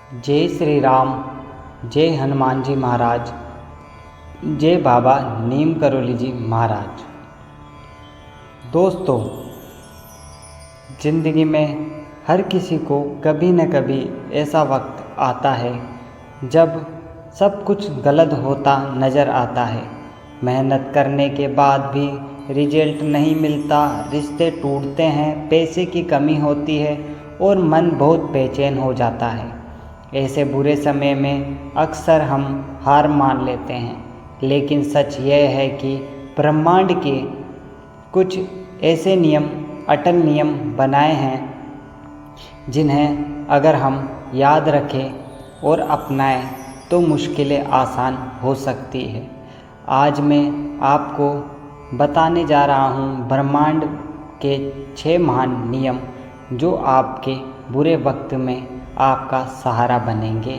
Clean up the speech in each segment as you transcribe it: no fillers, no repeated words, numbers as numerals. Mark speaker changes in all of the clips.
Speaker 1: जय श्री राम। जय हनुमान जी महाराज। जय बाबा नीम करोली जी महाराज। दोस्तों, ज़िंदगी में हर किसी को कभी न कभी ऐसा वक्त आता है जब सब कुछ गलत होता नज़र आता है। मेहनत करने के बाद भी रिजल्ट नहीं मिलता, रिश्ते टूटते हैं, पैसे की कमी होती है और मन बहुत बेचैन हो जाता है। ऐसे बुरे समय में अक्सर हम हार मान लेते हैं, लेकिन सच यह है कि ब्रह्मांड के कुछ ऐसे नियम, अटल नियम बनाए हैं जिन्हें अगर हम याद रखें और अपनाएं तो मुश्किलें आसान हो सकती है। आज मैं आपको बताने जा रहा हूँ ब्रह्मांड के 6 महान नियम जो आपके बुरे वक्त में आपका सहारा बनेंगे।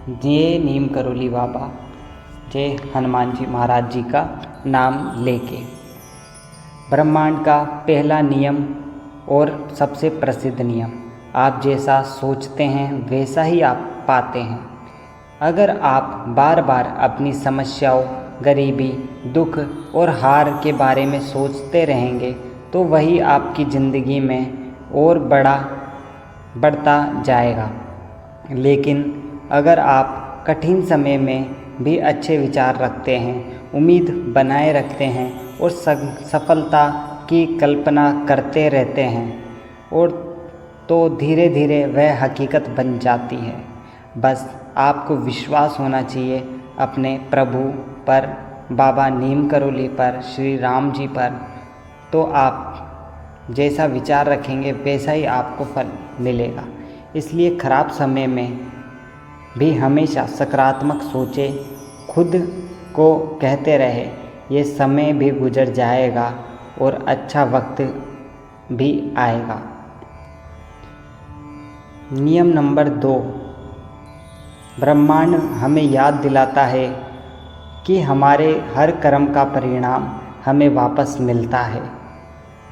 Speaker 1: जय नीम करोली बाबा, जय हनुमान जी महाराज जी का नाम लेके। ब्रह्मांड का पहला नियम और सबसे प्रसिद्ध नियम, आप जैसा सोचते हैं वैसा ही आप पाते हैं। अगर आप बार बार अपनी समस्याओं, गरीबी, दुख और हार के बारे में सोचते रहेंगे तो वही आपकी ज़िंदगी में और बढ़ता जाएगा। लेकिन अगर आप कठिन समय में भी अच्छे विचार रखते हैं, उम्मीद बनाए रखते हैं और सफलता की कल्पना करते रहते हैं और तो धीरे धीरे वह हकीकत बन जाती है। बस आपको विश्वास होना चाहिए अपने प्रभु पर, बाबा नीम करोली पर, श्री राम जी पर। तो आप जैसा विचार रखेंगे वैसा ही आपको फल मिलेगा। इसलिए खराब समय में भी हमेशा सकारात्मक सोचें, खुद को कहते रहे ये समय भी गुजर जाएगा और अच्छा वक्त भी आएगा। नियम नंबर 2, ब्रह्मांड हमें याद दिलाता है कि हमारे हर कर्म का परिणाम हमें वापस मिलता है।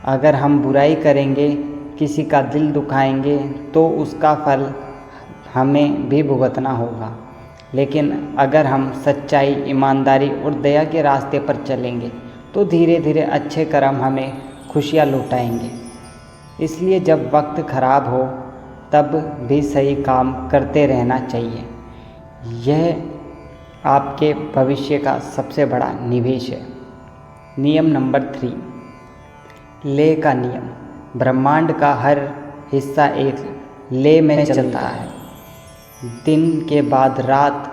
Speaker 1: अगर हम बुराई करेंगे, किसी का दिल दुखाएंगे तो उसका फल हमें भी भुगतना होगा। लेकिन अगर हम सच्चाई, ईमानदारी और दया के रास्ते पर चलेंगे तो धीरे धीरे अच्छे कर्म हमें खुशियाँ लौटाएंगे। इसलिए जब वक्त खराब हो तब भी सही काम करते रहना चाहिए। यह आपके भविष्य का सबसे बड़ा निवेश है। नियम नंबर 3, ले का नियम। ब्रह्मांड का हर हिस्सा एक ले में चलता है। दिन के बाद रात,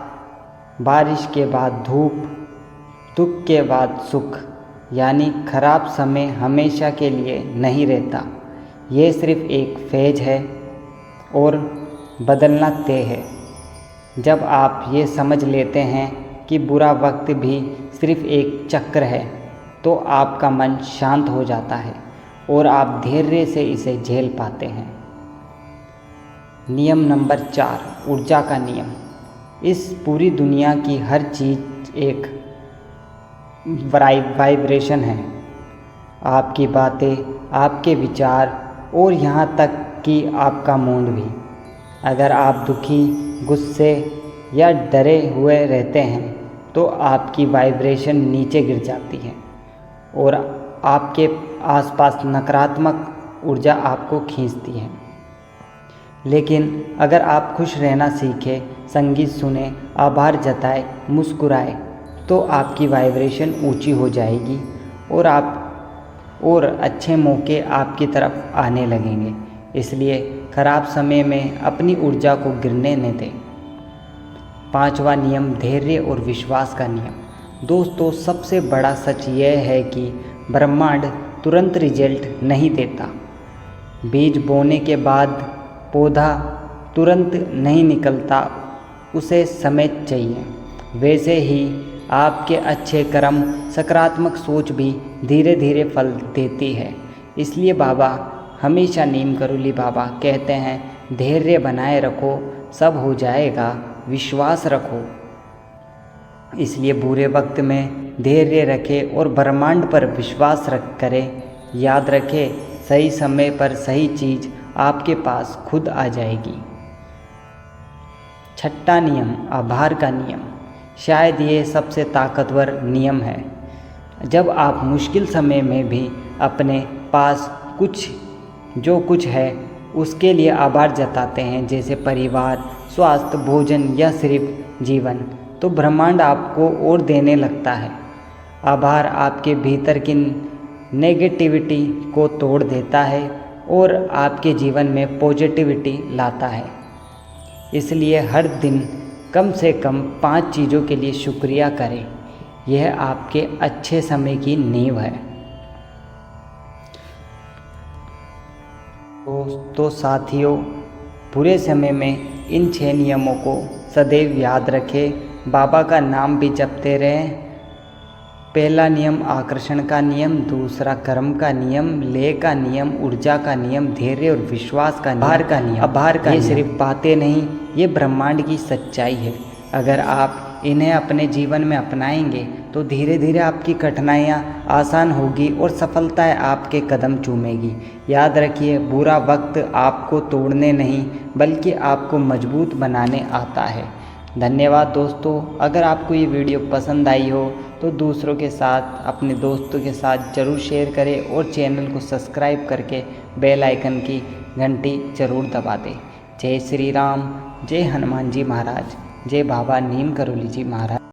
Speaker 1: बारिश के बाद धूप, दुख के बाद सुख। यानी खराब समय हमेशा के लिए नहीं रहता। ये सिर्फ एक फेज है और बदलना तय है। जब आप ये समझ लेते हैं कि बुरा वक्त भी सिर्फ एक चक्र है तो आपका मन शांत हो जाता है और आप धैर्य से इसे झेल पाते हैं। नियम नंबर 4, ऊर्जा का नियम। इस पूरी दुनिया की हर चीज़ एक वाइब्रेशन है। आपकी बातें, आपके विचार और यहाँ तक कि आपका मूड भी। अगर आप दुखी, गुस्से या डरे हुए रहते हैं तो आपकी वाइब्रेशन नीचे गिर जाती है और आपके आसपास नकारात्मक ऊर्जा आपको खींचती है। लेकिन अगर आप खुश रहना सीखें, संगीत सुने, आभार जताए, मुस्कुराए तो आपकी वाइब्रेशन ऊंची हो जाएगी और अच्छे मौके आपकी तरफ आने लगेंगे। इसलिए खराब समय में अपनी ऊर्जा को गिरने न दें। 5वां नियम, धैर्य और विश्वास का नियम। दोस्तों, सबसे बड़ा सच यह है कि ब्रह्मांड तुरंत रिजल्ट नहीं देता। बीज बोने के बाद पौधा तुरंत नहीं निकलता, उसे समय चाहिए। वैसे ही आपके अच्छे कर्म, सकारात्मक सोच भी धीरे धीरे फल देती है। इसलिए बाबा हमेशा, नीम करोली बाबा कहते हैं, धैर्य बनाए रखो, सब हो जाएगा, विश्वास रखो। इसलिए बुरे वक्त में धैर्य रखें और ब्रह्मांड पर विश्वास करें। याद रखें, सही समय पर सही चीज़ आपके पास खुद आ जाएगी। छठा नियम, आभार का नियम। शायद ये सबसे ताकतवर नियम है। जब आप मुश्किल समय में भी अपने पास जो कुछ है उसके लिए आभार जताते हैं, जैसे परिवार, स्वास्थ्य, भोजन या सिर्फ जीवन, तो ब्रह्मांड आपको और देने लगता है। आभार आपके भीतर की नेगेटिविटी को तोड़ देता है और आपके जीवन में पॉजिटिविटी लाता है। इसलिए हर दिन कम से कम 5 चीज़ों के लिए शुक्रिया करें। यह आपके अच्छे समय की नींव है। तो साथियों, बुरे समय में इन 6 नियमों को सदैव याद रखें। बाबा का नाम भी जपते रहें। पहला नियम आकर्षण का नियम, दूसरा कर्म का नियम, लय का नियम, ऊर्जा का नियम, धैर्य और विश्वास का नियम, आभार का नियम। ये सिर्फ बातें नहीं, ये ब्रह्मांड की सच्चाई है। अगर आप इन्हें अपने जीवन में अपनाएंगे तो धीरे धीरे आपकी कठिनाइयाँ आसान होगी और सफलताएं आपके कदम चूमेगी। याद रखिए, बुरा वक्त आपको तोड़ने नहीं बल्कि आपको मजबूत बनाने आता है। धन्यवाद दोस्तों। अगर आपको ये वीडियो पसंद आई हो तो दूसरों के साथ, अपने दोस्तों के साथ ज़रूर शेयर करें और चैनल को सब्सक्राइब करके बेल आइकन की घंटी ज़रूर दबा दें। जय श्री राम, जय हनुमान जी महाराज, जय बाबा नीम करोली जी महाराज।